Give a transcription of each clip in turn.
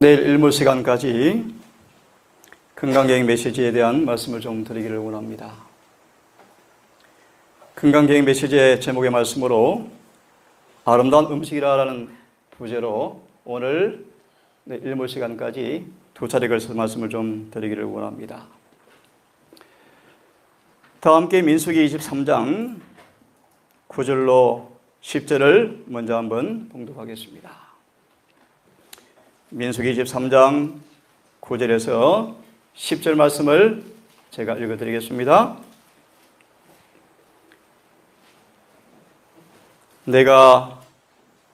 내일 일몰 시간까지 건강계획 메시지에 대한 말씀을 좀 드리기를 원합니다. 건강계획 메시지의 제목의 말씀으로 아름다운 음식이라는 부제로 오늘 일몰 시간까지 두 차례 걸쳐서 말씀을 좀 드리기를 원합니다. 다 함께 민수기 23장 9절로 10절을 먼저 한번 봉독하겠습니다. 민수기 23장 9절에서 10절 말씀을 제가 읽어드리겠습니다. 내가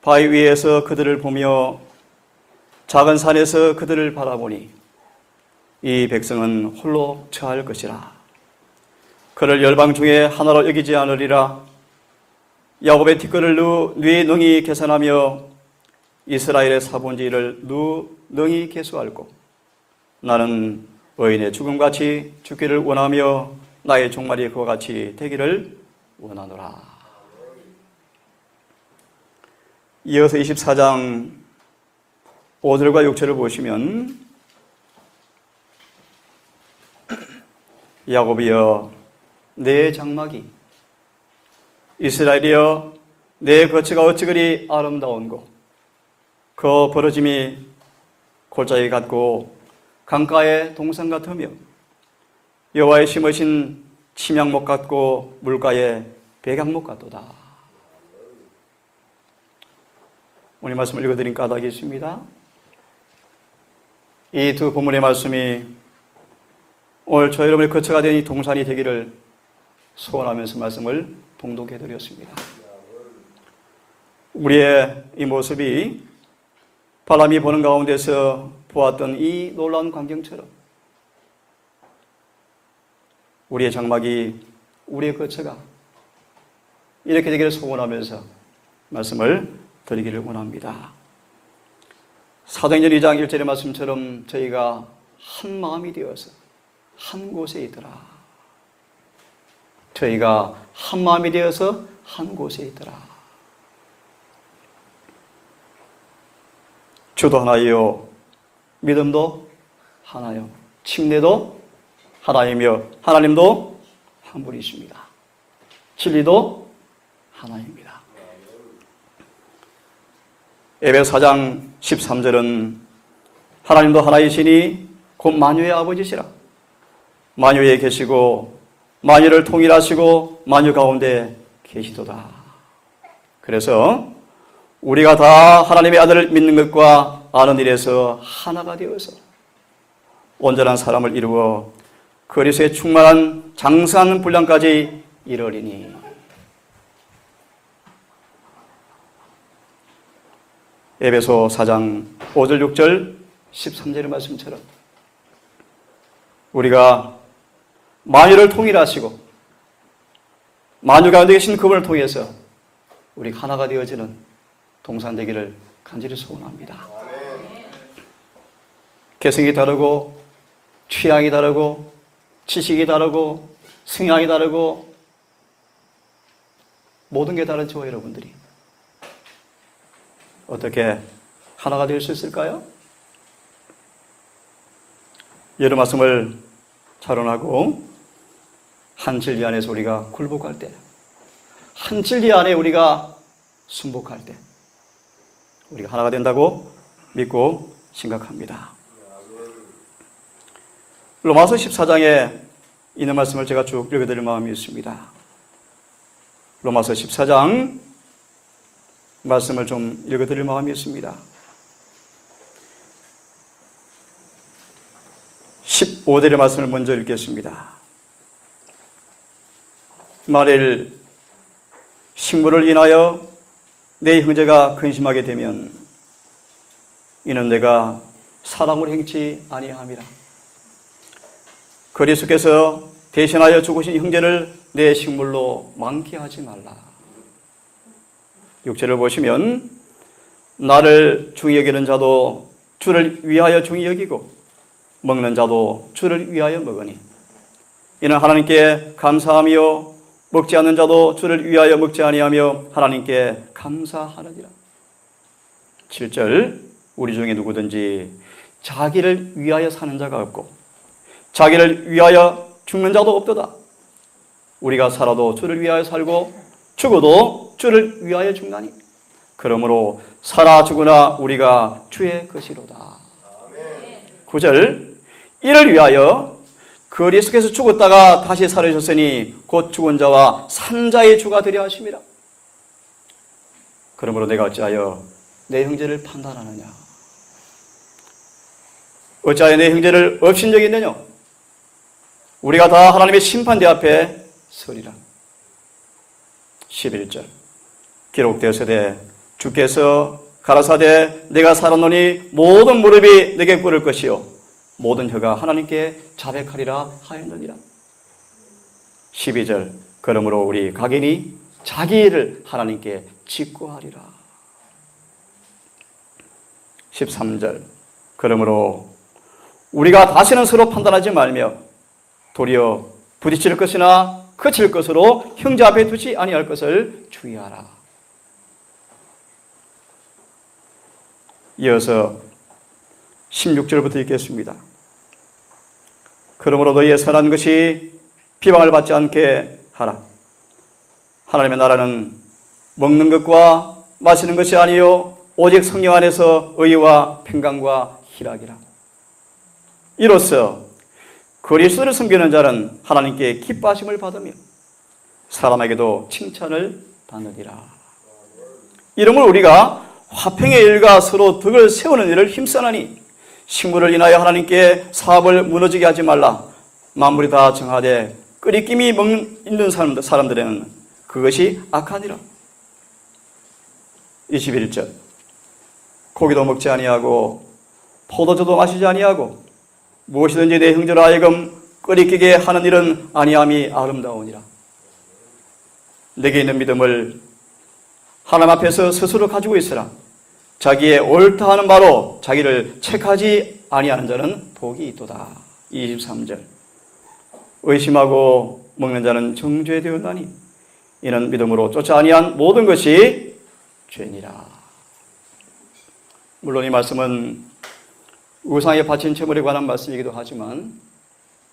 바위 위에서 그들을 보며 작은 산에서 그들을 바라보니 이 백성은 홀로 처할 것이라. 그를 열방 중에 하나로 여기지 않으리라. 야곱의 티끌을 네 능히 계산하며 이스라엘의 사본지를 능히 계수할고 나는 의인의 죽음같이 죽기를 원하며 나의 종말이 그와 같이 되기를 원하노라. 이어서 24장 5절과 6절을 보시면 야곱이여 내 장막이 이스라엘이여 내 거처가 어찌 그리 아름다운고 그 벌어짐이 골짜기 같고 강가의 동산 같으며 여호와의 심으신 침향목 같고 물가의 백향목 같도다. 오늘 말씀을 읽어드린 까닭이 있습니다. 이 두 본문의 말씀이 오늘 저 여러분의 거처가 된 이 동산이 되기를 소원하면서 말씀을 봉독해드렸습니다. 우리의 이 모습이 바람이 보는 가운데서 보았던 이 놀라운 광경처럼 우리의 장막이, 우리의 거처가 이렇게 되기를 소원하면서 말씀을 드리기를 원합니다. 사도행전 2장 1절의 말씀처럼 저희가 한 마음이 되어서 한 곳에 있더라. 저희가 한 마음이 되어서 한 곳에 있더라. 주도 하나이요 믿음도 하나요 침례도 하나이며 하나님도 한 분이십니다. 진리도 하나입니다. 에베소 4장 13절은 하나님도 하나이시니 곧 만유의 아버지시라. 만유에 계시고 만유를 통일하시고 만유 가운데 계시도다. 그래서 우리가 다 하나님의 아들을 믿는 것과 아는 일에서 하나가 되어서 온전한 사람을 이루어 그리스도의 충만한 장성한 분량까지 이르리니. 에베소 4장 5절 6절 13절의 말씀처럼 우리가 만유를 통일하시고 만유 가운데 계신 그분을 통해서 우리가 하나가 되어지는 동산되기를 간절히 소원합니다. 개성이 다르고 취향이 다르고 지식이 다르고 성향이 다르고 모든 게 다른 저와 여러분들이 어떻게 하나가 될 수 있을까요? 여러 말씀을 차론하고 한 진리 안에서 우리가 굴복할 때, 한 진리 안에 우리가 순복할 때 우리가 하나가 된다고 믿고 생각합니다. 로마서 14장에 있는 말씀을 제가 쭉 읽어드릴 마음이 있습니다. 로마서 14장 말씀을 좀 읽어드릴 마음이 있습니다. 15절의 말씀을 먼저 읽겠습니다. 만일 식물을 인하여 내 형제가 근심하게 되면 이는 내가 사랑으로 행치 아니함이라. 그리스도께서 대신하여 죽으신 형제를 내 식물로 많게 하지 말라. 6절을 보시면 나를 중히 여기는 자도 주를 위하여 중히 여기고 먹는 자도 주를 위하여 먹으니 이는 하나님께 감사하며 먹지 않는 자도 주를 위하여 먹지 아니하며 하나님께 감사하느니라. 7절 우리 중에 누구든지 자기를 위하여 사는 자가 없고 자기를 위하여 죽는 자도 없도다. 우리가 살아도 주를 위하여 살고 죽어도 주를 위하여 죽나니 그러므로 살아 죽으나 우리가 주의 것이로다. 9절 이를 위하여 그리스도께서 죽었다가 다시 살아주셨으니 곧 죽은 자와 산 자의 주가 되려 하심이라. 그러므로 내가 어찌하여 내 형제를 판단하느냐? 어찌하여 내 형제를 업신여기 있느냐? 우리가 다 하나님의 심판대 앞에 서리라. 11절 기록되었으되 주께서 가라사대 내가 살았노니 모든 무릎이 내게 꿇을 것이요 모든 혀가 하나님께 자백하리라 하였느니라. 12절 그러므로 우리 각인이 자기 일을 하나님께 직구하리라. 13절 그러므로 우리가 다시는 서로 판단하지 말며 도리어 부딪힐 것이나 그칠 것으로 형제 앞에 두지 아니할 것을 주의하라. 이어서 16절부터 읽겠습니다. 그러므로 너희의 선한 것이 비방을 받지 않게 하라. 하나님의 나라는 먹는 것과 마시는 것이 아니요 오직 성령 안에서 의와 평강과 희락이라. 이로써 그리스도를 섬기는 자는 하나님께 기뻐하심을 받으며 사람에게도 칭찬을 받느니라. 이러므로 우리가 화평의 일과 서로 덕을 세우는 일을 힘쓰나니 식물을 인하여 하나님께 사업을 무너지게 하지 말라. 만물이 다 정하되 끓이김이 있는 사람들에는 그것이 악하니라. 21절 고기도 먹지 아니하고 포도주도 마시지 아니하고 무엇이든지 내 형제로 하여금 끓이기게 하는 일은 아니함이 아름다우니라. 내게 있는 믿음을 하나님 앞에서 스스로 가지고 있으라. 자기의 옳다 하는 바로 자기를 책하지 아니하는 자는 복이 있도다. 23절 의심하고 먹는 자는 정죄 되었나니 이는 믿음으로 쫓아 아니한 모든 것이 죄니라. 물론 이 말씀은 우상에 바친 제물에 관한 말씀이기도 하지만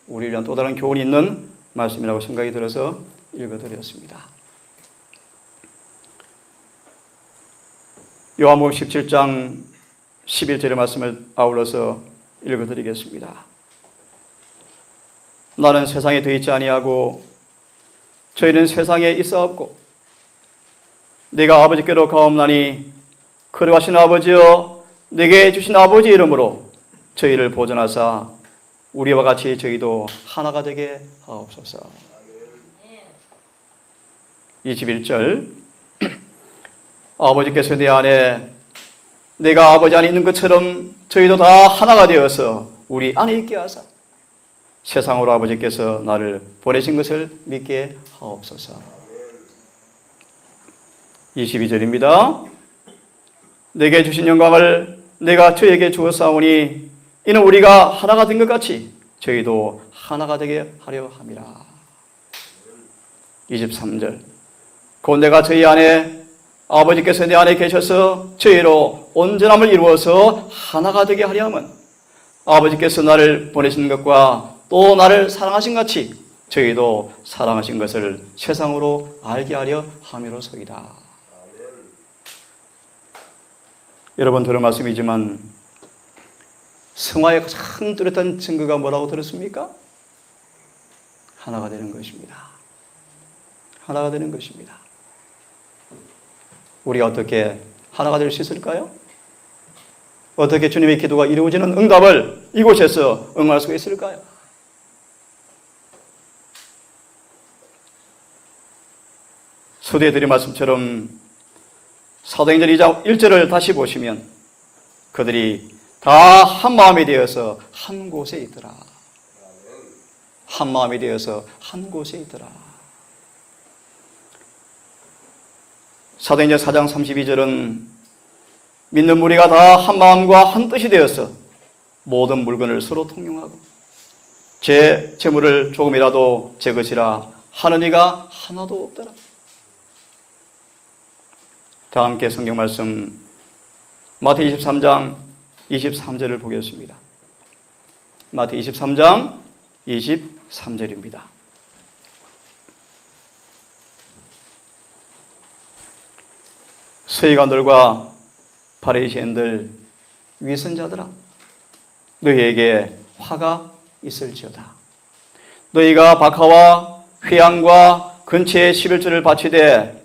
우리를 위한 또 다른 교훈이 있는 말씀이라고 생각이 들어서 읽어드렸습니다. 요한복음 17장 11절의 말씀을 아울러서 읽어드리겠습니다. 나는 세상에 되어 있지 아니하고 저희는 세상에 있사옵고 내가 아버지께로 가옵나니 거룩하신 아버지여 내게 주신 아버지 이름으로 저희를 보존하사 우리와 같이 저희도 하나가 되게 하옵소서. 21절 아버지께서 내 안에 내가 아버지 안에 있는 것처럼 저희도 다 하나가 되어서 우리 안에 있게 하사 세상으로 아버지께서 나를 보내신 것을 믿게 하옵소서. 22절입니다. 내게 주신 영광을 내가 저에게 주었사오니 이는 우리가 하나가 된 것 같이 저희도 하나가 되게 하려 함이라. 23절 곧 내가 저희 안에 아버지께서 내 안에 계셔서 저희로 온전함을 이루어서 하나가 되게 하려 함은 아버지께서 나를 보내신 것과 또 나를 사랑하신 같이 저희도 사랑하신 것을 세상으로 알게 하려 함이로소이다. 여러분 들은 말씀이지만 성화의 가장 뚜렷한 증거가 뭐라고 들었습니까? 하나가 되는 것입니다. 하나가 되는 것입니다. 우리가 어떻게 하나가 될 수 있을까요? 어떻게 주님의 기도가 이루어지는 응답을 이곳에서 응할 수가 있을까요? 서두에 드린 말씀처럼 사도행전 2장 1절을 다시 보시면 그들이 다 한 마음이 되어서 한 곳에 있더라. 한 마음이 되어서 한 곳에 있더라. 사도행전 4장 32절은 믿는 무리가 다 한 마음과 한 뜻이 되어서 모든 물건을 서로 통용하고 제 재물을 조금이라도 제 것이라 하는 이가 하나도 없더라. 다 함께 성경 말씀 마태복음 23장 23절을 보겠습니다. 마태 23장 23절입니다. 서기관들과 바리새인들 위선자들아, 너희에게 화가 있을지어다. 너희가 박하와 회양과 근처에 11조를 바치되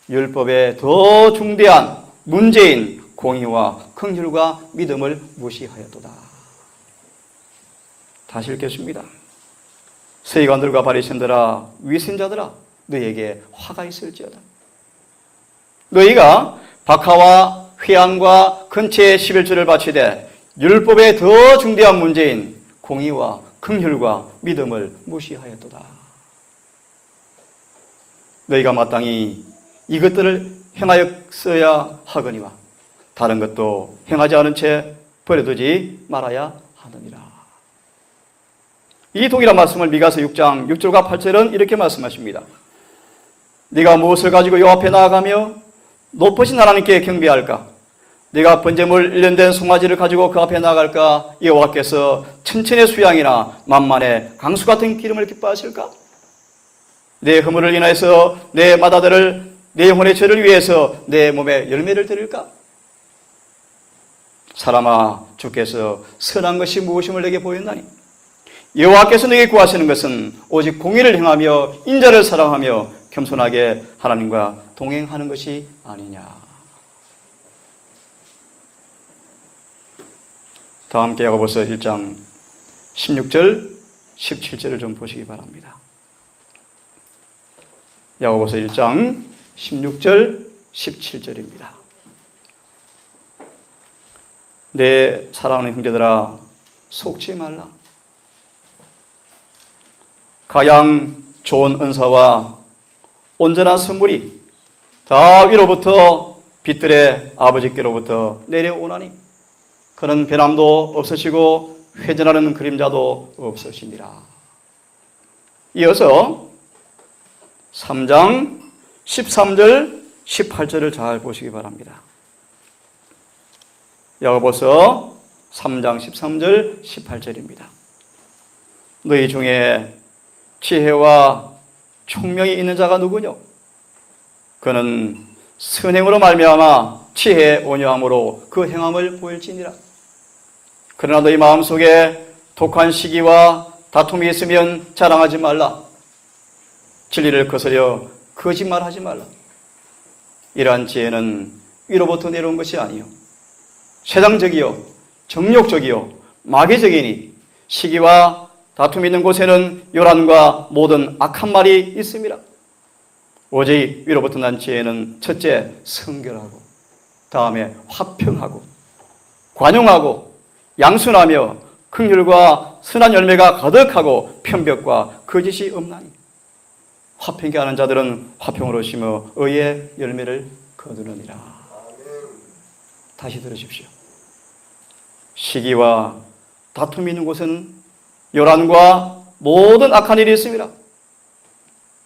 율법에 더 중대한 문제인 공의와 긍휼과 믿음을 무시하였도다. 다시 읽겠습니다. 서기관들과 바리새인들아, 위선자들아, 너희에게 화가 있을지어다. 너희가 박하와 회양과 근처에 11조를 바치되 율법에 더 중대한 문제인 공의와 긍휼과 믿음을 무시하였도다. 너희가 마땅히 이것들을 행하였어야 하거니와 다른 것도 행하지 않은 채 버려두지 말아야 하느니라. 이 동일한 말씀을 미가서 6장 6절과 8절은 이렇게 말씀하십니다. 네가 무엇을 가지고 여호와 앞에 나아가며 높으신 하나님께 경배할까? 네가 번제물 1년 된 송아지를 가지고 그 앞에 나아갈까? 여호와께서 천천의 수양이나 만만의 강수 같은 기름을 기뻐하실까? 내 허물을 인하여서 내 맏아들을 내 영혼의 죄를 위해서 내 몸에 열매를 드릴까? 사람아, 주께서 선한 것이 무엇임을 내게 보였나니 여호와께서 내게 구하시는 것은 오직 공의를 행하며 인자를 사랑하며 겸손하게 하나님과 동행하는 것이 아니냐. 다 함께 야고보서 1장 16절 17절을 좀 보시기 바랍니다. 야고보서 1장 16절 17절입니다. 내 사랑하는 형제들아, 속지 말라. 가장 좋은 은사와 온전한 선물이 다 위로부터 빛들의 아버지께로부터 내려오나니 그는 변함도 없으시고 회전하는 그림자도 없으시니라. 이어서 3장 13절 18절을 잘 보시기 바랍니다. 야고보서 3장 13절 18절입니다. 너희 중에 지혜와 총명이 있는 자가 누구뇨? 그는 선행으로 말미암아 지혜 온유함으로 그 행함을 보일지니라. 그러나 너희 마음속에 독한 시기와 다툼이 있으면 자랑하지 말라. 진리를 거스려 거짓말하지 말라. 이러한 지혜는 위로부터 내려온 것이 아니요 세상적이요 정욕적이요 마귀적이니 시기와 다툼이 있는 곳에는 요란과 모든 악한 말이 있음이라. 오직 위로부터 난 지혜는 첫째 성결하고 다음에 화평하고 관용하고 양순하며 긍휼과 선한 열매가 가득하고 편벽과 거짓이 없나니 화평케 하는 자들은 화평으로 심어 의의 열매를 거두느니라. 다시 들으십시오. 시기와 다툼이 있는 곳은 요란과 모든 악한 일이 있습니다.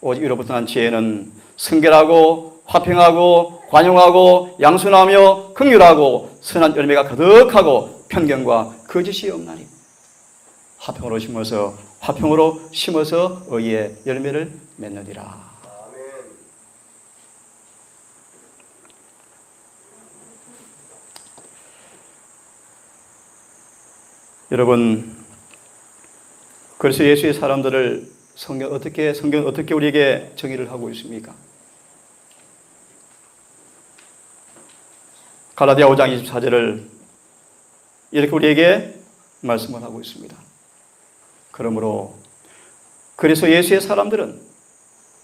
오직 위로부터 난 지혜는 성결하고 화평하고 관용하고 양순하며 긍휼하고 선한 열매가 가득하고 편견과 거짓이 없나니 화평으로 심어서 의의 열매를 맺느니라. 여러분, 그래서 예수의 사람들을 성경 어떻게 우리에게 정의를 하고 있습니까? 갈라디아 5장 24절을 이렇게 우리에게 말씀을 하고 있습니다. 그러므로 그래서 예수의 사람들은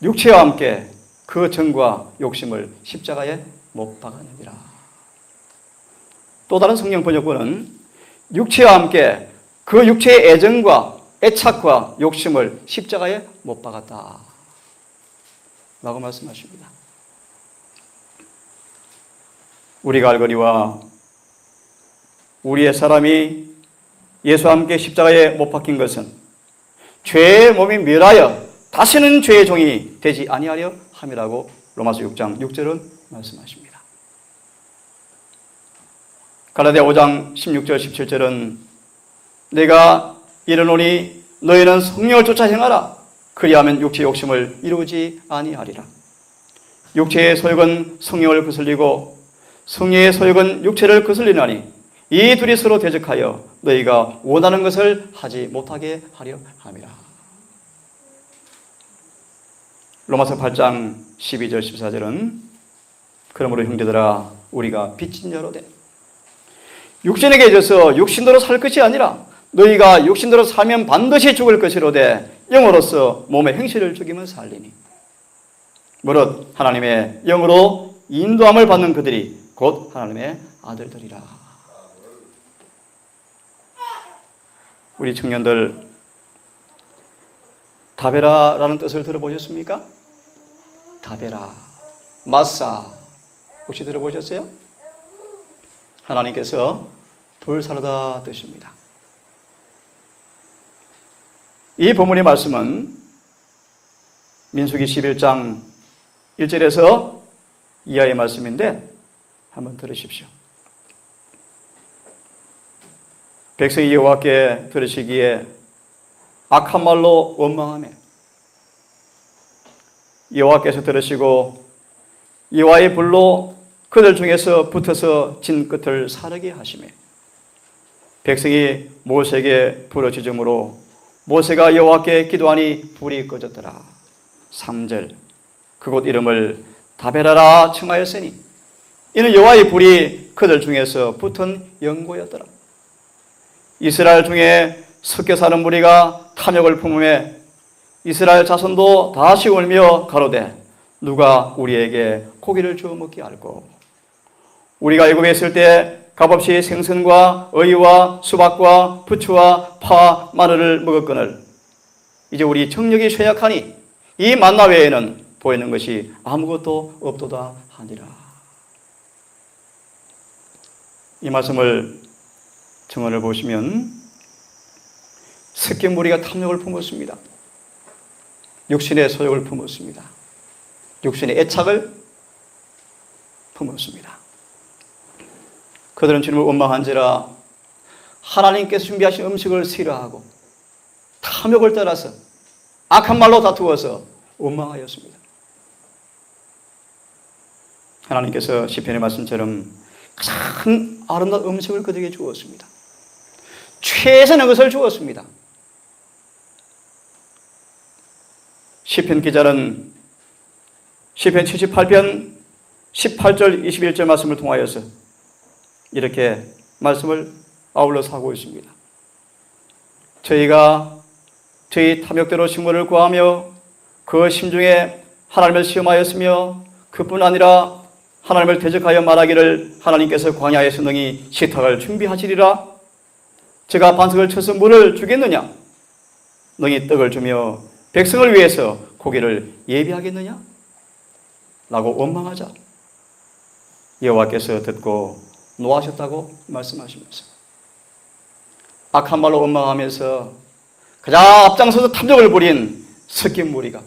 육체와 함께 그 정과 욕심을 십자가에 못 박았느니라. 또 다른 성경 번역본은 육체와 함께 그 육체의 애정과 애착과 욕심을 십자가에 못 박았다 라고 말씀하십니다. 우리가 알거니와 우리의 사람이 예수와 함께 십자가에 못 박힌 것은 죄의 몸이 멸하여 다시는 죄의 종이 되지 아니하려 함이라고 로마서 6장 6절은 말씀하십니다. 갈라디아 5장 16절 17절은 내가 이르노니 너희는 성령을 쫓아 행하라. 그리하면 육체의 욕심을 이루지 아니하리라. 육체의 소욕은 성령을 거슬리고 성령의 소욕은 육체를 거슬리나니 이 둘이 서로 대적하여 너희가 원하는 것을 하지 못하게 하려 함이라. 로마서 8장 12절 14절은 그러므로 형제들아 우리가 빚진 자로되 육신에게 있어서 육신대로 살 것이 아니라 너희가 육신대로 살면 반드시 죽을 것이로되 영으로서 몸의 행실을 죽이면 살리니 무릇 하나님의 영으로 인도함을 받는 그들이 곧 하나님의 아들들이라. 우리 청년들 다베라라는 뜻을 들어보셨습니까? 다베라, 마사 혹시 들어보셨어요? 하나님께서 불사르다 뜻입니다. 이 본문의 말씀은 민수기 11장 1절에서 이하의 말씀인데 한번 들으십시오. 백성이 여호와께 들으시기에 악한 말로 원망하며 여호와께서 들으시고 여호와의 불로 그들 중에서 붙어서 진 끝을 사르게 하시며 백성이 모세에게 부르짖음으로 모세가 여호와께 기도하니 불이 꺼졌더라. 3절 그곳 이름을 다베라라 칭하였으니 이는 여호와의 불이 그들 중에서 붙은 연고였더라. 이스라엘 중에 섞여 사는 무리가 탐욕을 품음에 이스라엘 자손도 다시 울며 가로되 누가 우리에게 고기를 주어 먹게 할꼬. 우리가 애굽에 있을 때 값없이 생선과 어이와 수박과 부추와 파, 마늘을 먹었거늘 이제 우리 정력이 쇠약하니 이 만나 외에는 보이는 것이 아무것도 없도다 하니라. 이 말씀을 정언을 보시면 섞인 무리가 탐욕을 품었습니다. 육신의 소욕을 품었습니다. 육신의 애착을 품었습니다. 그들은 주님을 원망한지라 하나님께서 준비하신 음식을 싫어하고 탐욕을 따라서 악한 말로 다투어서 원망하였습니다. 하나님께서 시편의 말씀처럼 가장 아름다운 음식을 그들에게 주었습니다. 최선의 것을 주었습니다. 시편 기자는 시편 78편 18절 21절 말씀을 통하여서 이렇게 말씀을 아울러서 하고 있습니다. 저희가 저희 탐욕대로 식물을 구하며 그 심중에 하나님을 시험하였으며 그뿐 아니라 하나님을 대적하여 말하기를 하나님께서 광야에서 능히 식탁을 준비하시리라. 제가 반석을 쳐서 물을 주겠느냐? 능히 떡을 주며 백성을 위해서 고기를 예비하겠느냐? 라고 원망하자 여호와께서 듣고 노하셨다고 말씀하시면서 악한 말로 원망하면서 가장 앞장서서 탐욕을 부린 섞인 무리가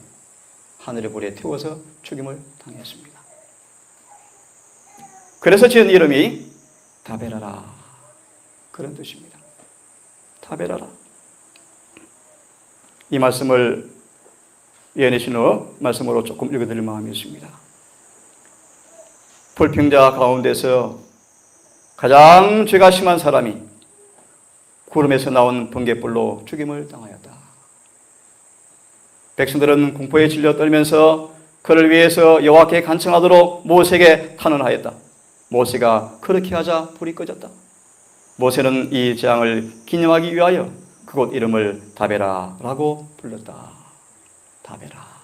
하늘의 불에 태워서 죽임을 당했습니다. 그래서 지은 이름이 다베라라 그런 뜻입니다. 다베라라. 이 말씀을 예언의 신호 말씀으로 조금 읽어드릴 마음이 있습니다. 불평자 가운데서 가장 죄가 심한 사람이 구름에서 나온 번갯불로 죽임을 당하였다. 백성들은 공포에 질려 떨면서 그를 위해서 여호와께 간청하도록 모세에게 탄원하였다. 모세가 그렇게 하자 불이 꺼졌다. 모세는 이 재앙을 기념하기 위하여 그곳 이름을 다베라라고 불렀다. 다베라.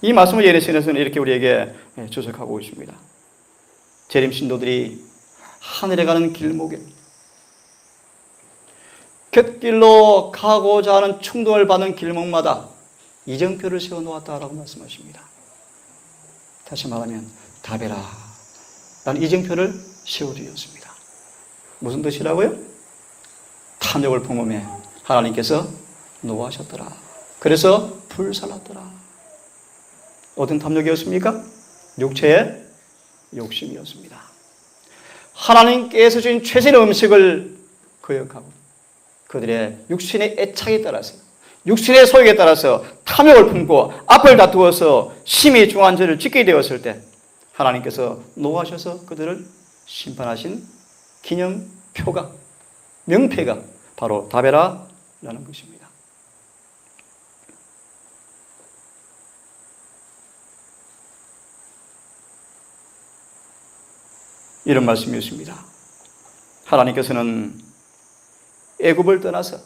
이 말씀을 예레미야서는 이렇게 우리에게 주석하고 있습니다. 재림 신도들이 하늘에 가는 길목에 곁길로 가고자 하는 충동을 받는 길목마다 이정표를 세워놓았다라고 말씀하십니다. 다시 말하면 다베라 라는 이정표를 세워두었습니다. 무슨 뜻이라고요? 탐욕을 품음에 하나님께서 노하셨더라. 그래서 불살랐더라. 어떤 탐욕이었습니까? 육체의 욕심이었습니다. 하나님께서 주신 최선의 음식을 거역하고 그들의 육신의 애착에 따라서 육신의 소욕에 따라서 탐욕을 품고 앞을 다투어서 심히 중한 죄를 짓게 되었을 때 하나님께서 노하셔서 그들을 심판하신 기념표가 명패가 바로 다베라라는 것입니다. 이런 말씀이 있습니다. 하나님께서는 애굽을 떠나서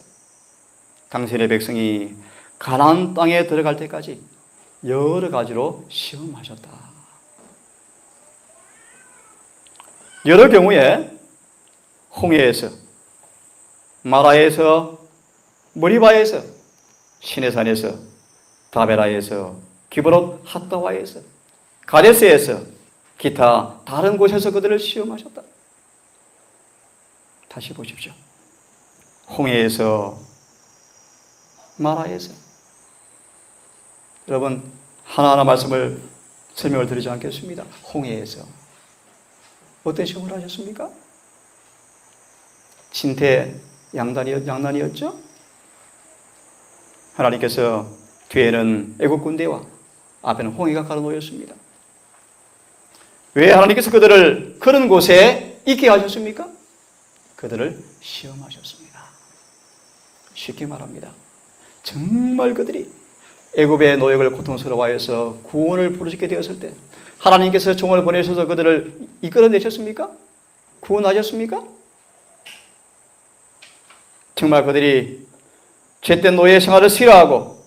당신의 백성이 가나안 땅에 들어갈 때까지 여러 가지로 시험하셨다. 여러 경우에 홍해에서, 마라에서, 머리바에서, 시내산에서, 다베라에서, 기브롯 핫다와에서, 가데스에서, 기타 다른 곳에서 그들을 시험하셨다. 다시 보십시오. 홍해에서, 마라에서. 여러분, 하나하나 말씀을 설명을 드리지 않겠습니다. 홍해에서 어떤 시험을 하셨습니까? 양난이었죠? 하나님께서 뒤에는 애국 군대와 앞에는 홍해가 가로놓였습니다. 왜 하나님께서 그들을 그런 곳에 있게 하셨습니까? 그들을 시험하셨습니다. 쉽게 말합니다. 정말 그들이 애굽의 노역을 고통스러워해서 구원을 부르시게 되었을 때 하나님께서 종을 보내셔서 그들을 이끌어내셨습니까? 구원하셨습니까? 정말 그들이 죄된 노예 생활을 싫어하고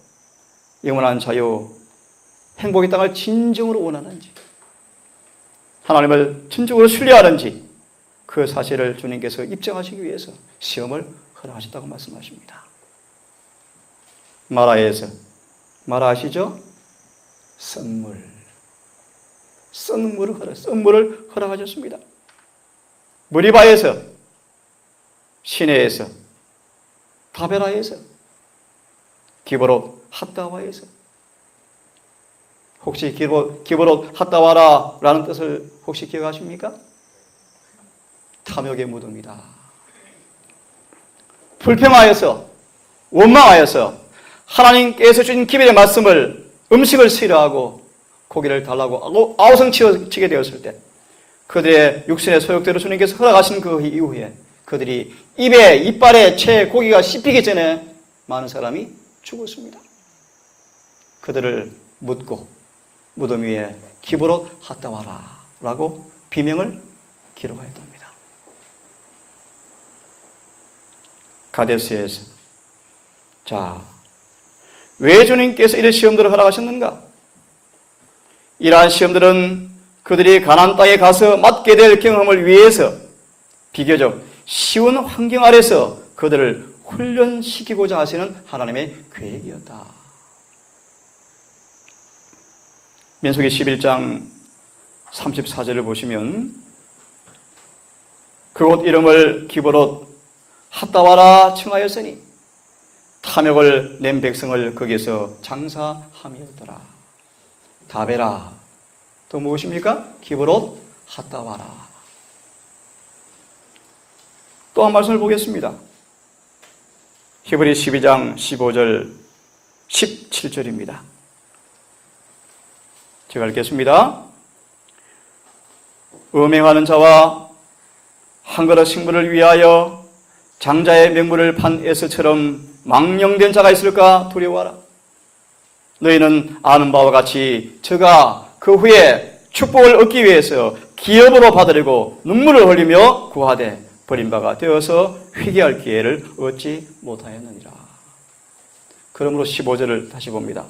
영원한 자유, 행복의 땅을 진정으로 원하는지 하나님을 진정으로 신뢰하는지 그 사실을 주님께서 입증하시기 위해서 시험을 허락하셨다고 말씀하십니다. 마라에서, 마라 아시죠? 썬물을 허락하셨습니다. 머리바에서, 시내에서, 다베라에서, 기브롯 핫다와에서. 혹시 기브롯 핫다와라라는 뜻을 혹시 기억하십니까? 탐욕의 무덤이다. 불평하여서, 원망하여서 하나님께서 주신 기별의 말씀을, 음식을 싫어하고 고기를 달라고 아우성치게 되었을 때 그들의 육신의 소욕대로 주님께서 허락하신 그 이후에 그들이 이빨에 채 고기가 씹히기 전에 많은 사람이 죽었습니다. 그들을 묻고 무덤 위에 기브롯 핫다와라 라고 비명을 기록하였답니다. 가데스에서. 자, 왜 주님께서 이런 시험들을 허락하셨는가? 이러한 시험들은 그들이 가나안 땅에 가서 맞게 될 경험을 위해서 비교적 쉬운 환경 아래서 그들을 훈련시키고자 하시는 하나님의 계획이었다. 민수기 11장 34절을 보시면 그곳 이름을 기브롯 핫다와라 칭하였으니 탐욕을 낸 백성을 거기에서 장사함이었더라. 다베라 또 무엇입니까? 기브롯 핫다와라. 또 한 말씀을 보겠습니다. 히브리 12장 15절 17절입니다. 제가 읽겠습니다. 음행하는 자와 한 그릇 식물을 위하여 장자의 명물을 판 에서처럼 망령된 자가 있을까 두려워하라. 너희는 아는 바와 같이 저가 그 후에 축복을 얻기 위해서 기업으로 받으려고 눈물을 흘리며 구하되 버림바가 되어서 회개할 기회를 얻지 못하였느니라. 그러므로 15절을 다시 봅니다.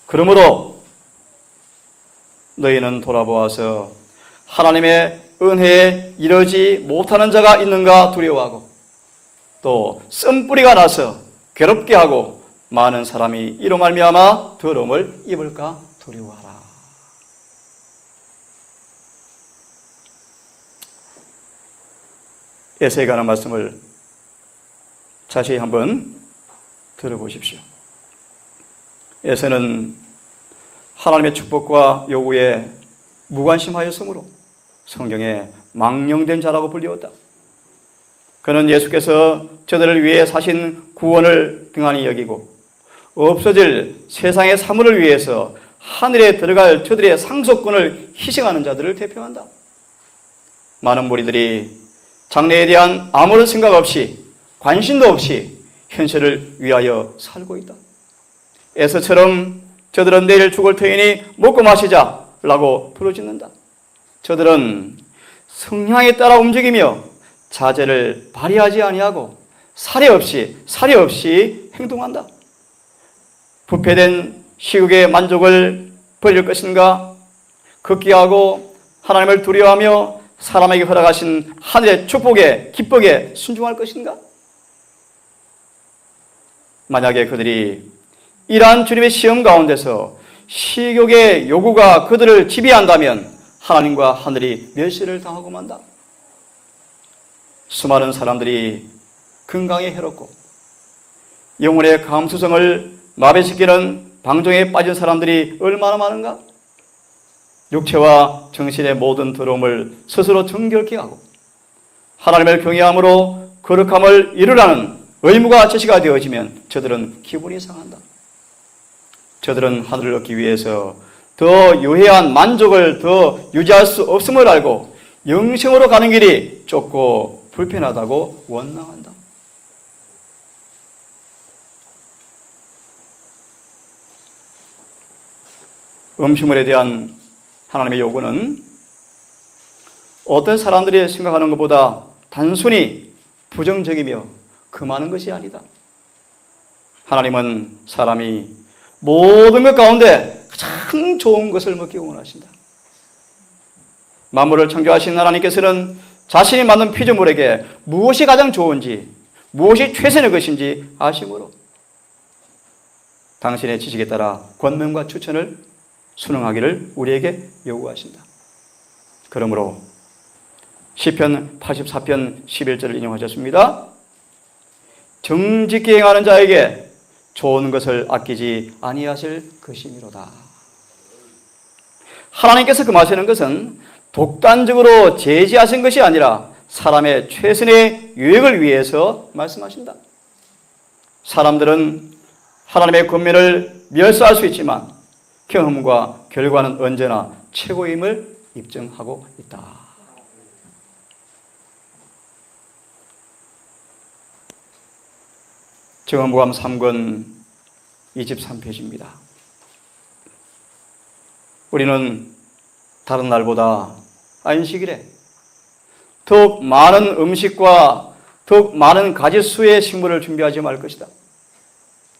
그러므로 너희는 돌아보아서 하나님의 은혜에 이르지 못하는 자가 있는가 두려워하고 또 쓴뿌리가 나서 괴롭게 하고 많은 사람이 이로 말미암아 더러움을 입을까 두려워하라. 에세에 관한 말씀을 자세히 한번 들어보십시오. 에세는 하나님의 축복과 요구에 무관심하였으므로 성경에 망령된 자라고 불리웠다. 그는 예수께서 저들을 위해 사신 구원을 등한히 여기고 없어질 세상의 사물을 위해서 하늘에 들어갈 저들의 상속권을 희생하는 자들을 대표한다. 많은 무리들이 장래에 대한 아무런 생각 없이 관심도 없이 현실을 위하여 살고 있다. 에서처럼 저들은 내일 죽을 터이니 먹고 마시자라고 부르짖는다. 저들은 성향에 따라 움직이며 자제를 발휘하지 아니하고 사려 없이 행동한다. 부패된 시국의 만족을 버릴 것인가? 극기하고 하나님을 두려워하며 사람에게 허락하신 하늘의 축복에 기쁘게 순종할 것인가? 만약에 그들이 이러한 주님의 시험 가운데서 시욕의 요구가 그들을 지배한다면 하나님과 하늘이 멸시를 당하고 만다. 수많은 사람들이 건강에 해롭고 영혼의 감수성을 마비시키는 방종에 빠진 사람들이 얼마나 많은가? 육체와 정신의 모든 더러움을 스스로 정결케 하고 하나님을 경외함으로 거룩함을 이루라는 의무가 제시가 되어지면 저들은 기분이 상한다. 저들은 하늘을 얻기 위해서 더 유해한 만족을 더 유지할 수 없음을 알고 영생으로 가는 길이 좁고 불편하다고 원망한다. 음식물에 대한 하나님의 요구는 어떤 사람들이 생각하는 것보다 단순히 부정적이며 금하는 것이 아니다. 하나님은 사람이 모든 것 가운데 가장 좋은 것을 먹기 원하신다. 만물을 창조하신 하나님께서는 자신이 만든 피조물에게 무엇이 가장 좋은지, 무엇이 최선의 것인지 아심으로 당신의 지식에 따라 권면과 추천을 순응하기를 우리에게 요구하신다. 그러므로 시편 84편 11절을 인용하셨습니다. 정직히 행하는 자에게 좋은 것을 아끼지 아니하실 것이미로다. 하나님께서 금하시는 것은 독단적으로 제지하신 것이 아니라 사람의 최선의 유익을 위해서 말씀하신다. 사람들은 하나님의 권면을 멸시할 수 있지만 경험과 결과는 언제나 최고임을 입증하고 있다. 정언부감 3권 23페이지입니다. 우리는 다른 날보다 안식일에 더욱 많은 음식과 더욱 많은 가지수의 식물을 준비하지 말 것이다.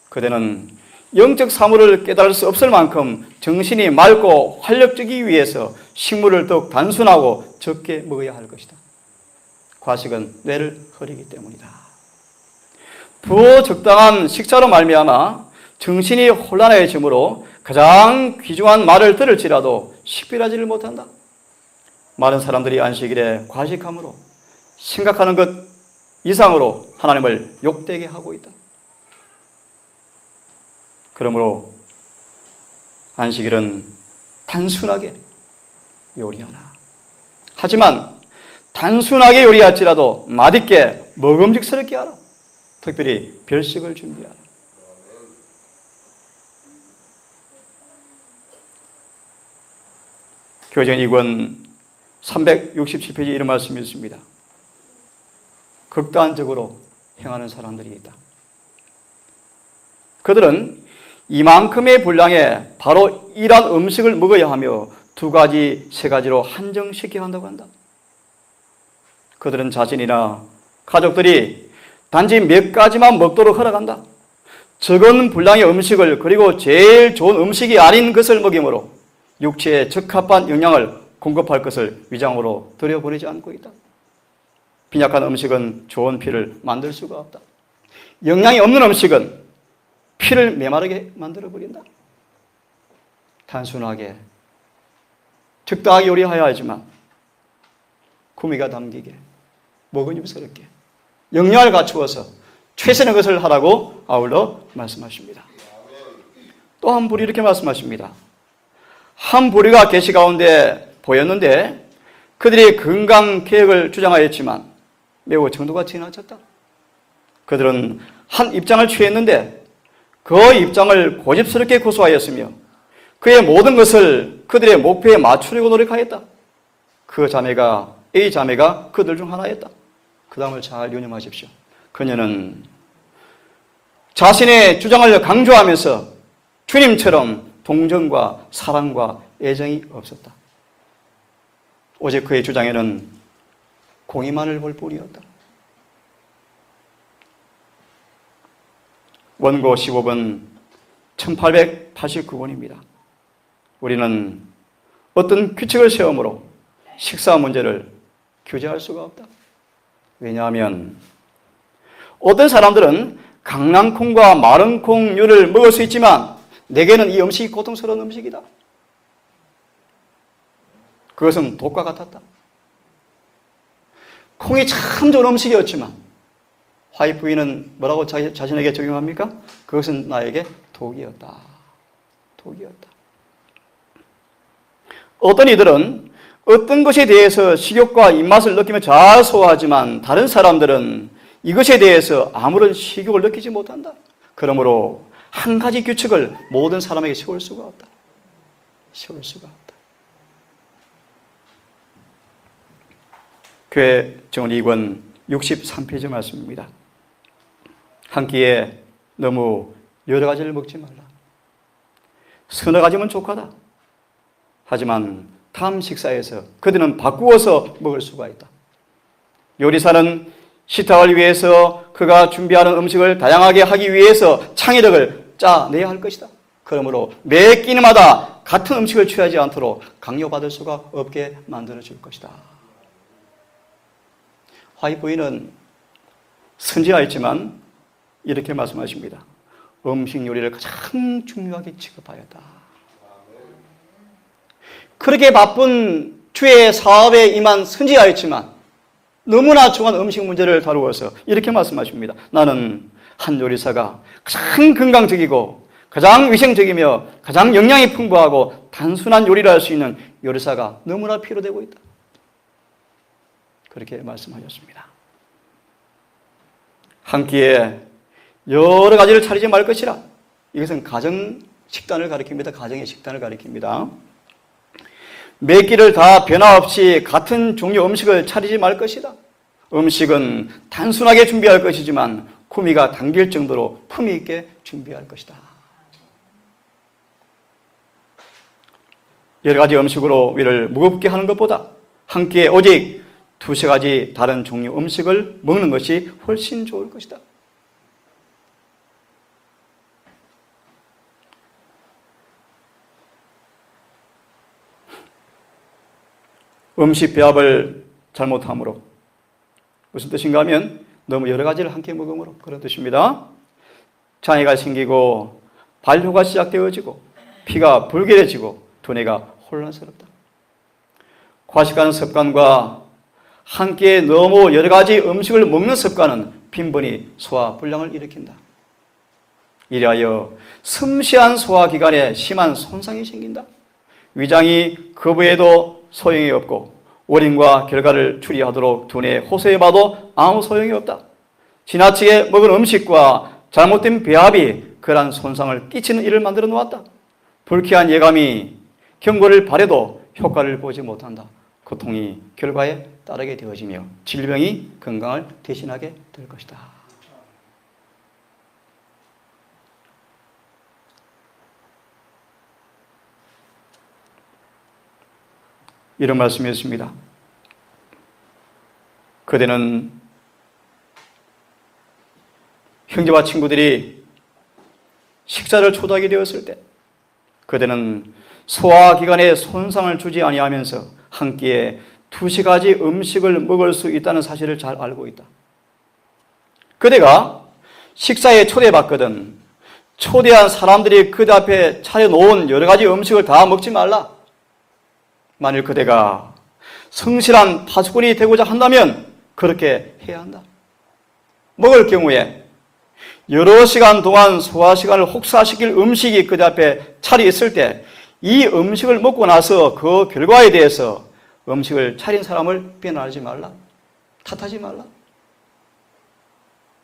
그대는 영적 사물을 깨달을 수 없을 만큼 정신이 맑고 활력적이기 위해서 식물을 더욱 단순하고 적게 먹어야 할 것이다. 과식은 뇌를 흐리기 때문이다. 부적당한 식사로 말미암아 정신이 혼란해지므로 가장 귀중한 말을 들을지라도 식별하지를 못한다. 많은 사람들이 안식일에 과식함으로 생각하는 것 이상으로 하나님을 욕되게 하고 있다. 그러므로 안식일은 단순하게 요리하나. 하지만 단순하게 요리할지라도 맛있게 먹음직스럽게 하라. 특별히 별식을 준비하라. 교제는 2권 367페이지 이런 말씀이 있습니다. 극단적으로 행하는 사람들이 있다. 그들은 이만큼의 분량에 바로 이러한 음식을 먹어야 하며 2가지, 3가지로 한정시켜야 한다고 한다. 그들은 자신이나 가족들이 단지 몇 가지만 먹도록 허락한다. 적은 분량의 음식을 그리고 제일 좋은 음식이 아닌 것을 먹이므로 육체에 적합한 영양을 공급할 것을 위장으로 들여보내지 않고 있다. 빈약한 음식은 좋은 피를 만들 수가 없다. 영양이 없는 음식은 피를 메마르게 만들어버린다. 단순하게 적당하게 요리하여야 하지만 구미가 담기게 먹음직스럽게 영양을 갖추어서 최선의 것을 하라고 아울러 말씀하십니다. 또 한 부리 이렇게 말씀하십니다. 한 부리가 계시 가운데 보였는데 그들이 건강 개혁을 주장하였지만 매우 정도가 지나쳤다. 그들은 한 입장을 취했는데 그 입장을 고집스럽게 고수하였으며 그의 모든 것을 그들의 목표에 맞추려고 노력하였다. 그 자매가 A 자매가 그들 중 하나였다. 그 다음을 잘 유념하십시오. 그녀는 자신의 주장을 강조하면서 주님처럼 동정과 사랑과 애정이 없었다. 오직 그의 주장에는 공의만을 볼 뿐이었다. 원고 15번 1889번입니다. 우리는 어떤 규칙을 세움으로 식사 문제를 규제할 수가 없다. 왜냐하면 어떤 사람들은 강낭콩과 마른 콩류를 먹을 수 있지만 내게는 이 음식이 고통스러운 음식이다. 그것은 독과 같았다. 콩이 참 좋은 음식이었지만 화이트 부인은 뭐라고 자신에게 적용합니까? 그것은 나에게 독이었다. 독이었다. 어떤 이들은 어떤 것에 대해서 식욕과 입맛을 느끼며 잘 소화하지만 다른 사람들은 이것에 대해서 아무런 식욕을 느끼지 못한다. 그러므로 한 가지 규칙을 모든 사람에게 세울 수가 없다. 세울 수가 없다. 교회 정원 2권 63페이지 말씀입니다. 한 끼에 너무 여러 가지를 먹지 말라. 서너 가지면 족하다. 하지만 다음 식사에서 그들은 바꾸어서 먹을 수가 있다. 요리사는 식탁을 위해서 그가 준비하는 음식을 다양하게 하기 위해서 창의력을 짜내야 할 것이다. 그러므로 매 끼니마다 같은 음식을 취하지 않도록 강요받을 수가 없게 만들어줄 것이다. 화이트 부인은 선지자였지만 이렇게 말씀하십니다. 음식 요리를 가장 중요하게 취급하였다. 그렇게 바쁜 주의 사업에 임한 선지자였지만 너무나 중요한 음식 문제를 다루어서 이렇게 말씀하십니다. 나는 한 요리사가 가장 건강적이고 가장 위생적이며 가장 영양이 풍부하고 단순한 요리를 할 수 있는 요리사가 너무나 필요되고 있다. 그렇게 말씀하셨습니다. 한 끼에 여러 가지를 차리지 말 것이라. 이것은 가정 식단을 가리킵니다. 가정의 식단을 가리킵니다. 매 끼를 다 변화 없이 같은 종류 음식을 차리지 말 것이다. 음식은 단순하게 준비할 것이지만 구미가 당길 정도로 품위 있게 준비할 것이다. 여러 가지 음식으로 위를 무겁게 하는 것보다 한 끼에 오직 두세 가지 다른 종류 음식을 먹는 것이 훨씬 좋을 것이다. 음식 배합을 잘못함으로 무슨 뜻인가 하면 너무 여러 가지를 함께 먹음으로 그런 뜻입니다. 장애가 생기고 발효가 시작되어지고 피가 불길해지고 두뇌가 혼란스럽다. 과식하는 습관과 한 끼에 너무 여러 가지 음식을 먹는 습관은 빈번히 소화불량을 일으킨다. 이리하여 섬세한 소화기관에 심한 손상이 생긴다. 위장이 거부해도 소용이 없고 원인과 결과를 추리하도록 두뇌에 호소해봐도 아무 소용이 없다. 지나치게 먹은 음식과 잘못된 배합이 그러한 손상을 끼치는 일을 만들어 놓았다. 불쾌한 예감이 경고를 바래도 효과를 보지 못한다. 고통이 결과에 따르게 되어지며 질병이 건강을 대신하게 될 것이다. 이런 말씀이었습니다. 그대는 형제와 친구들이 식사를 초대하게 되었을 때 그대는 소화기관에 손상을 주지 아니하면서 한 끼에 두세 가지 음식을 먹을 수 있다는 사실을 잘 알고 있다. 그대가 식사에 초대받거든 초대한 사람들이 그대 앞에 차려놓은 여러 가지 음식을 다 먹지 말라. 만일 그대가 성실한 파수꾼이 되고자 한다면 그렇게 해야 한다. 먹을 경우에 여러 시간 동안 소화 시간을 혹사시킬 음식이 그대 앞에 차려 있을 때 이 음식을 먹고 나서 그 결과에 대해서 음식을 차린 사람을 비난하지 말라. 탓하지 말라.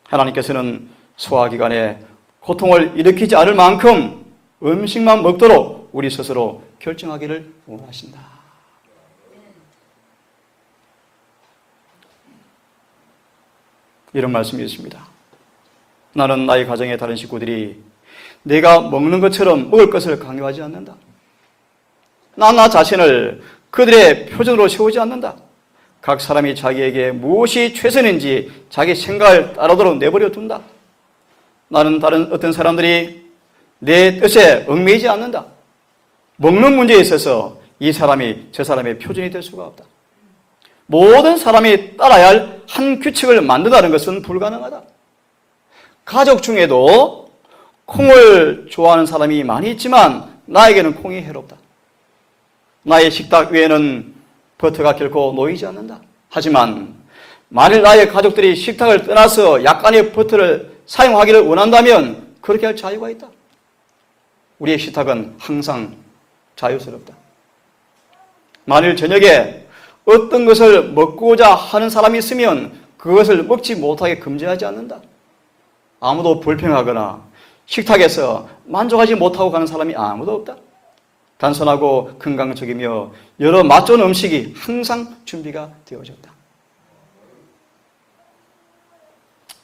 하나님께서는 소화기관에 고통을 일으키지 않을 만큼 음식만 먹도록 우리 스스로 결정하기를 원하신다. 이런 말씀이 있습니다. 나는 나의 가정의 다른 식구들이 내가 먹는 것처럼 먹을 것을 강요하지 않는다. 나 자신을 그들의 표준으로 세우지 않는다. 각 사람이 자기에게 무엇이 최선인지 자기 생각을 따르도록 내버려 둔다. 나는 다른 어떤 사람들이 내 뜻에 얽매이지 않는다. 먹는 문제에 있어서 이 사람이 저 사람의 표준이 될 수가 없다. 모든 사람이 따라야 할 한 규칙을 만든다는 것은 불가능하다. 가족 중에도 콩을 좋아하는 사람이 많이 있지만 나에게는 콩이 해롭다. 나의 식탁 위에는 버터가 결코 놓이지 않는다. 하지만 만일 나의 가족들이 식탁을 떠나서 약간의 버터를 사용하기를 원한다면 그렇게 할 자유가 있다. 우리의 식탁은 항상 자유스럽다. 만일 저녁에 어떤 것을 먹고자 하는 사람이 있으면 그것을 먹지 못하게 금지하지 않는다. 아무도 불평하거나 식탁에서 만족하지 못하고 가는 사람이 아무도 없다. 단순하고 건강적이며 여러 맛 좋은 음식이 항상 준비가 되어졌다.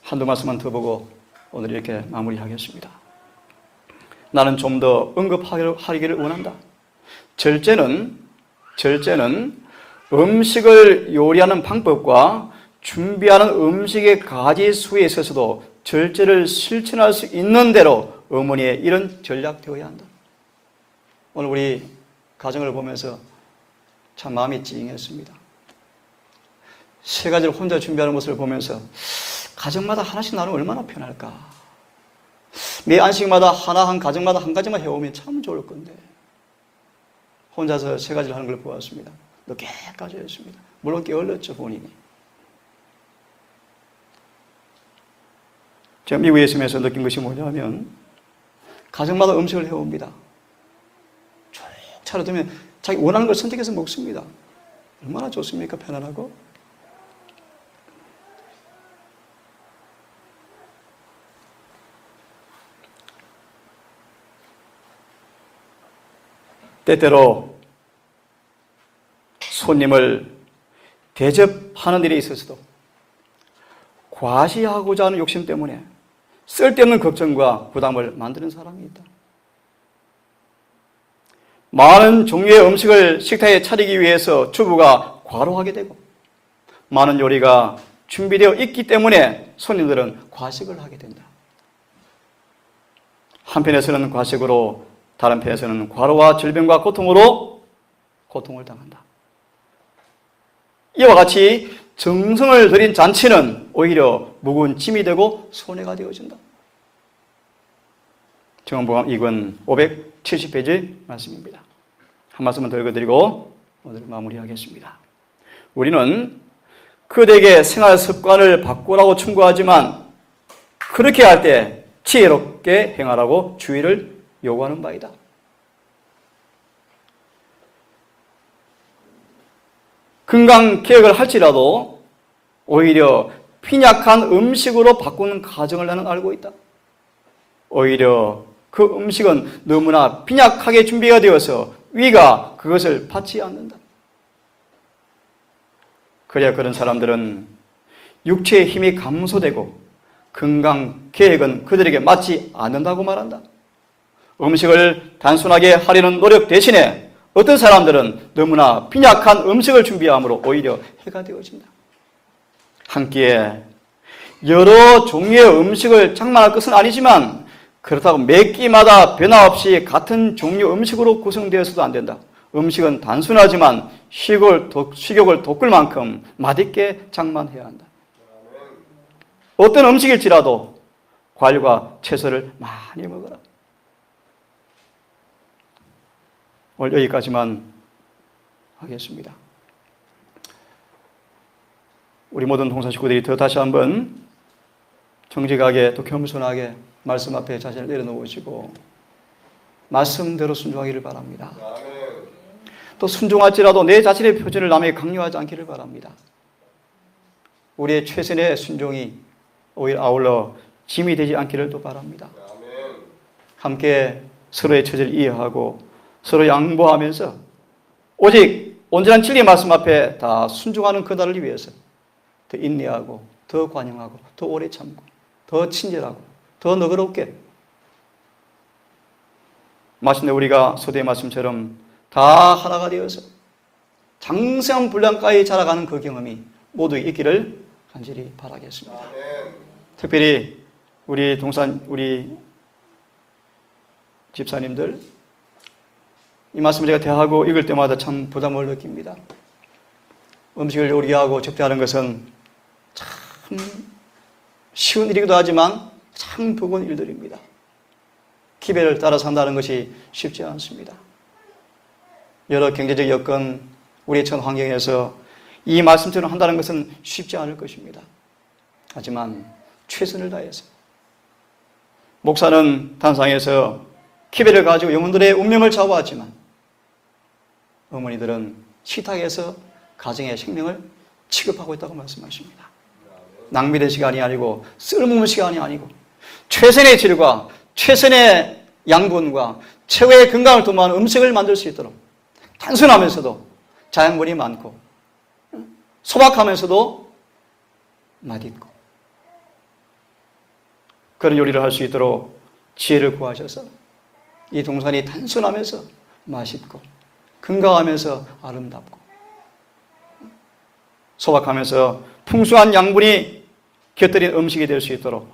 한두 말씀만 더 보고 오늘 이렇게 마무리하겠습니다. 나는 좀 더 언급하기를 원한다. 절제는 음식을 요리하는 방법과 준비하는 음식의 가지수에 있어서도 절제를 실천할 수 있는 대로 어머니의 이런 전략되어야 한다. 오늘 우리 가정을 보면서 참 마음이 찡했습니다. 세 가지를 혼자 준비하는 모습을 보면서 가정마다 하나씩 나누면 얼마나 편할까. 매 안식마다 한 가정마다 한 가지만 해오면 참 좋을 건데 혼자서 세 가지를 하는 걸 보았습니다. 늦게까지 했습니다. 물론 게을렀죠, 본인이. 제가 미국에 있으면서 느낀 것이 뭐냐면 가정마다 음식을 해옵니다. 쭉 차려두면 자기 원하는 걸 선택해서 먹습니다. 얼마나 좋습니까? 편안하고. 때때로 손님을 대접하는 일에 있어서도 과시하고자 하는 욕심 때문에 쓸데없는 걱정과 부담을 만드는 사람이 있다. 많은 종류의 음식을 식탁에 차리기 위해서 주부가 과로하게 되고 많은 요리가 준비되어 있기 때문에 손님들은 과식을 하게 된다. 한편에서는 과식으로 다른 편에서는 과로와 질병과 고통으로 고통을 당한다. 이와 같이 정성을 들인 잔치는 오히려 무거운 짐이 되고 손해가 되어진다. 정언복음 2권 570페이지 말씀입니다. 한 말씀만 더 읽어드리고 오늘 마무리하겠습니다. 우리는 그들에게 생활 습관을 바꾸라고 충고하지만 그렇게 할 때 지혜롭게 행하라고 주의를 요구하는 바이다. 건강개혁을 할지라도 오히려 빈약한 음식으로 바꾸는 과정을 나는 알고 있다. 오히려 그 음식은 너무나 빈약하게 준비가 되어서 위가 그것을 받지 않는다. 그래야 그런 사람들은 육체의 힘이 감소되고 건강개혁은 그들에게 맞지 않는다고 말한다. 음식을 단순하게 하려는 노력 대신에 어떤 사람들은 너무나 빈약한 음식을 준비함으로 오히려 해가 되어진다. 한 끼에 여러 종류의 음식을 장만할 것은 아니지만 그렇다고 매 끼마다 변화없이 같은 종류 음식으로 구성되어서도 안 된다. 음식은 단순하지만 식욕을 돋굴 만큼 맛있게 장만해야 한다. 어떤 음식일지라도 과일과 채소를 많이 먹어라. 오늘 여기까지만 하겠습니다. 우리 모든 동사 식구들이 더 다시 한번 정직하게 또 겸손하게 말씀 앞에 자신을 내려놓으시고 말씀대로 순종하기를 바랍니다. 또 순종할지라도 내 자신의 표준을 남에게 강요하지 않기를 바랍니다. 우리의 최선의 순종이 오히려 아울러 짐이 되지 않기를 또 바랍니다. 함께 서로의 처지를 이해하고 서로 양보하면서 오직 온전한 진리의 말씀 앞에 다 순종하는 그날을 위해서 더 인내하고 더 관용하고 더 오래 참고 더 친절하고 더 너그럽게 마침내 우리가 소대의 말씀처럼 다 하나가 되어서 장성한 분량가에 자라가는 그 경험이 모두 있기를 간절히 바라겠습니다. 특별히 우리 집사님들, 이 말씀을 제가 대하고 읽을 때마다 참 부담을 느낍니다. 음식을 요리하고 접대하는 것은 참 쉬운 일이기도 하지만 참 버거운 일들입니다. 기회를 따라 산다는 것이 쉽지 않습니다. 여러 경제적 여건, 우리의 전 환경에서 이 말씀처럼 한다는 것은 쉽지 않을 것입니다. 하지만 최선을 다해서 목사는 단상에서 기회를 가지고 영혼들의 운명을 좌우하지만 어머니들은 식탁에서 가정의 생명을 취급하고 있다고 말씀하십니다. 낭비된 시간이 아니고 쓸모없는 시간이 아니고 최선의 질과 최선의 양분과 최고의 건강을 도모하는 음식을 만들 수 있도록 단순하면서도 자양분이 많고 소박하면서도 맛있고 그런 요리를 할 수 있도록 지혜를 구하셔서 이 동산이 단순하면서 맛있고 건강하면서 아름답고 소박하면서 풍성한 양분이 곁들인 음식이 될 수 있도록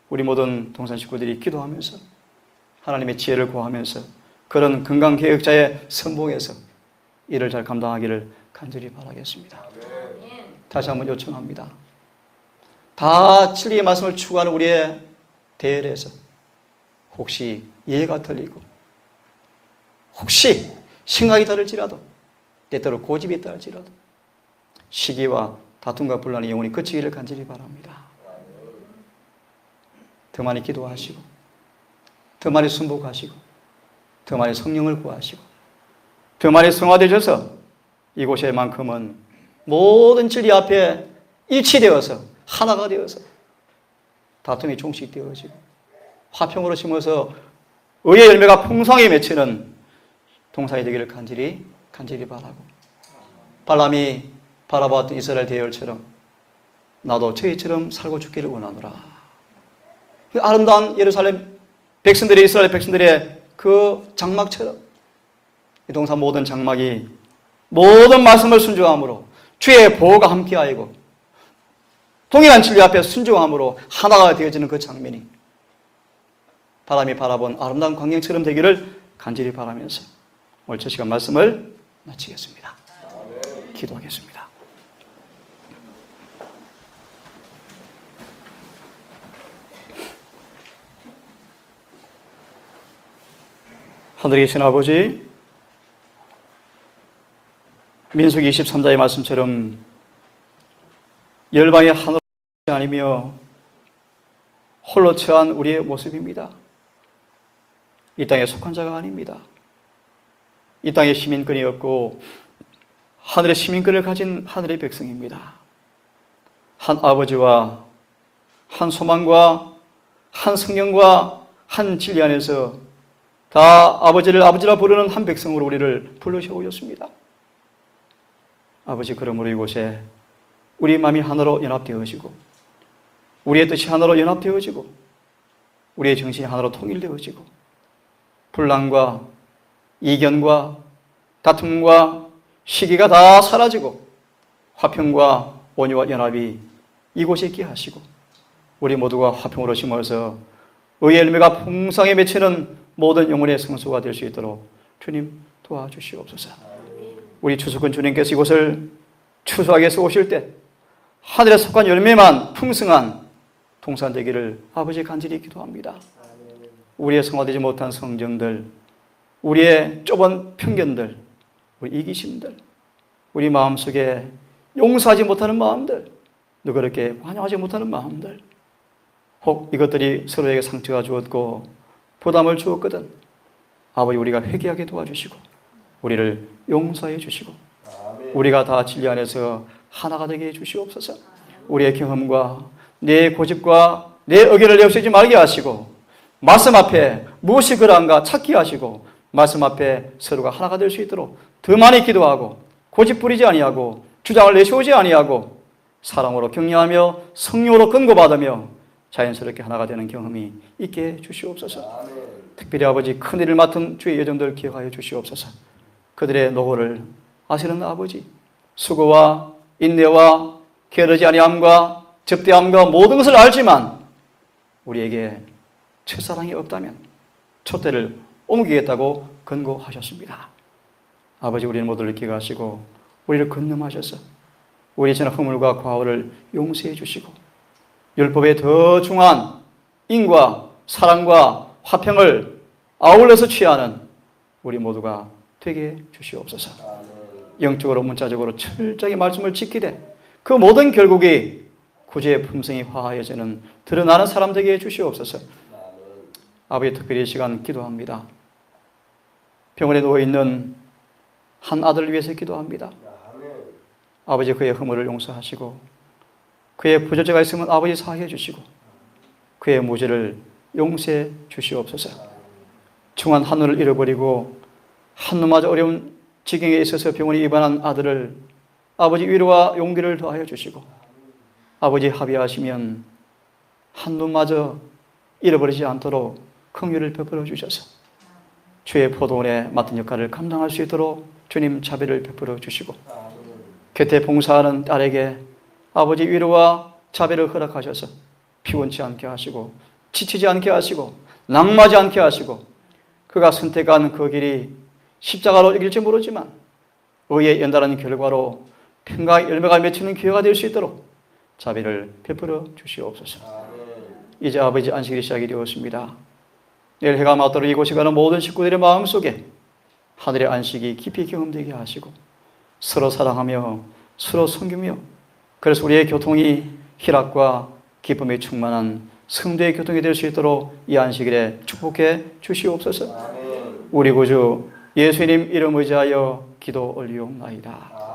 우리 모든 동산 식구들이 기도하면서 하나님의 지혜를 구하면서 그런 건강개혁자의 선봉에서 일을 잘 감당하기를 간절히 바라겠습니다. 다시 한번 요청합니다. 다 진리의 말씀을 추구하는 우리의 대열에서 혹시 이해가 틀리고 혹시 생각이 다를지라도 때때로 고집이 있다 할지라도 시기와 다툼과 분란의 영혼이 그치기를 간절히 바랍니다. 더 많이 기도하시고 더 많이 순복하시고 더 많이 성령을 구하시고 더 많이 성화되셔서 이곳에만큼은 모든 진리 앞에 일치되어서 하나가 되어서 다툼이 종식되어지고 화평으로 심어서 의의 열매가 풍성하게 맺히는 동산이 되기를 간절히 바라고 발람이 바라보았던 이스라엘 대열처럼 나도 저희처럼 살고 죽기를 원하노라. 아름다운 예루살렘 백성들의 이스라엘 백성들의 그 장막처럼 이 동산 모든 장막이 모든 말씀을 순종함으로 주의 보호가 함께하이고 동일한 진리 앞에 순종함으로 하나가 되어지는 그 장면이 바람이 바라본 아름다운 광경처럼 되기를 간절히 바라면서 오늘 첫 시간 말씀을 마치겠습니다. 기도하겠습니다. 하늘에 계신 아버지, 민수기 23장의 말씀처럼 열방의 하늘이 아니며 홀로 처한 우리의 모습입니다. 이 땅에 속한 자가 아닙니다. 이 땅의 시민권이었고 하늘의 시민권을 가진 하늘의 백성입니다. 한 아버지와 한 소망과 한 성령과 한 진리 안에서 다 아버지를 아버지라 부르는 한 백성으로 우리를 불러셔 오셨습니다. 아버지, 그러므로 이곳에 우리 마음이 하나로 연합되어지고 우리의 뜻이 하나로 연합되어지고 우리의 정신이 하나로 통일되어지고 분란과 이견과 다툼과 시기가 다 사라지고 화평과 온유와 연합이 이곳에 있게 하시고 우리 모두가 화평으로 심어서 의의 열매가 풍성하게 맺히는 모든 영혼의 성소가 될 수 있도록 주님 도와주시옵소서. 우리 추수꾼 주님께서 이곳을 추수하게 해서 오실 때 하늘에 속한 열매만 풍성한 동산 되기를 아버지 간절히 기도합니다. 우리의 성화되지 못한 성정들, 우리의 좁은 편견들, 우리 이기심들, 우리 마음속에 용서하지 못하는 마음들, 누구렇게 환영하지 못하는 마음들, 혹 이것들이 서로에게 상처가 주었고 부담을 주었거든 아버지 우리가 회개하게 도와주시고 우리를 용서해 주시고 우리가 다 진리 안에서 하나가 되게 해 주시옵소서. 우리의 경험과 내 고집과 내 의견을 내세우지 말게 하시고 말씀 앞에 무엇이 그러한가 찾게 하시고 말씀 앞에 서로가 하나가 될 수 있도록 더 많이 기도하고 고집 부리지 아니하고 주장을 내세우지 아니하고 사랑으로 격려하며 성령으로 근고받으며 자연스럽게 하나가 되는 경험이 있게 해 주시옵소서. 특별히 아버지 큰일을 맡은 주의 여정들 기억하여 주시옵소서. 그들의 노고를 아시는 아버지, 수고와 인내와 게으르지 아니함과 접대함과 모든 것을 알지만 우리에게 첫사랑이 없다면 촛대를 옮기겠다고 권고하셨습니다. 아버지, 우리는 모두를 기억하시고 우리를 건너하셔서 우리의 지난 허물과 과오를 용서해 주시고 율법의 더 중한 인과 사랑과 화평을 아울러서 취하는 우리 모두가 되게 주시옵소서. 영적으로 문자적으로 철저히 말씀을 지키되 그 모든 결국이 구주의 품성이 화하여지는 드러나는 사람 되게 해주시옵소서. 아버지, 특별히 이 시간 기도합니다. 병원에 누워있는 한 아들을 위해서 기도합니다. 아버지, 그의 허물을 용서하시고 그의 부절제가 있으면 아버지 사하여 주시고 그의 무죄를 용서해 주시옵소서. 중한 한눈을 잃어버리고 한눈마저 어려운 지경에 있어서 병원에 입원한 아들을 아버지 위로와 용기를 더하여 주시고 아버지 합의하시면 한눈마저 잃어버리지 않도록 긍휼을 베풀어 주셔서 주의 포도원에 맡은 역할을 감당할 수 있도록 주님 자비를 베풀어 주시고 곁에 봉사하는 딸에게 아버지 위로와 자비를 허락하셔서 피곤치 않게 하시고 지치지 않게 하시고 낙마지 않게 하시고 그가 선택한 그 길이 십자가로 이길지 모르지만 의의 연달한 결과로 평강 열매가 맺히는 기회가 될 수 있도록 자비를 베풀어 주시옵소서. 이제 아버지 안식일이 시작이 되었습니다. 내일 해가 맞도록 이곳에 가는 모든 식구들의 마음속에 하늘의 안식이 깊이 경험되게 하시고 서로 사랑하며 서로 섬기며 그래서 우리의 교통이 희락과 기쁨에 충만한 성도의 교통이 될 수 있도록 이 안식일에 축복해 주시옵소서. 우리 구주 예수님 이름 의지하여 기도 올리옵나이다.